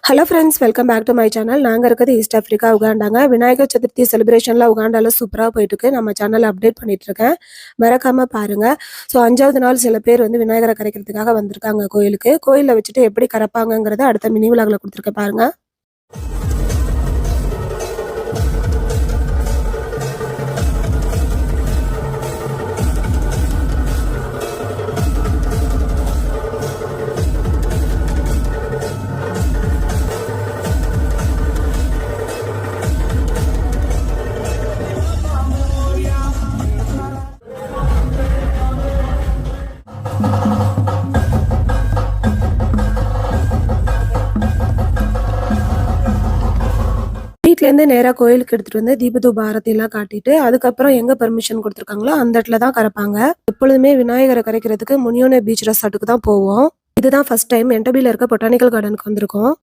Hello friends, welcome back to my channel. நாங்கள் இருக்கிறது East Africa, உகாண்டாங்க. விநாயகர் சதுர்த்தி செலிப்ரேஷனில் உகாண்டாவில் சூப்பராக போயிட்டுருக்கு. நம்ம சேனலில் அப்டேட் பண்ணிகிட்ருக்கேன், மறக்காமல் பாருங்கள். ஸோ 5வது நாள் சில பேர் வந்து விநாயகரை கரைக்கிறதுக்காக வந்திருக்காங்க கோயிலுக்கு. கோயிலில் வச்சுட்டு எப்படி கரைப்பாங்கங்கிறத அடுத்த மினி விலாகில் கொடுத்துருக்கேன் பாருங்கள். வீட்டிலேருந்து நேராக கோயிலுக்கு எடுத்துகிட்டு வந்து தீபதூப ஆரத்திலாம் காட்டிட்டு அதுக்கப்புறம் எங்கே பெர்மிஷன் கொடுத்துருக்காங்களோ அந்த இடத்துல தான் கரைப்பாங்க. எப்பொழுதுமே விநாயகரை கரைக்கிறதுக்கு முனியோனே பீச் ரெசார்ட்டுக்கு தான் போவோம். இதுதான் ஃபர்ஸ்ட் டைம் என்டபியில் இருக்க பொட்டானிக்கல் கார்டனுக்கு வந்திருக்கோம்.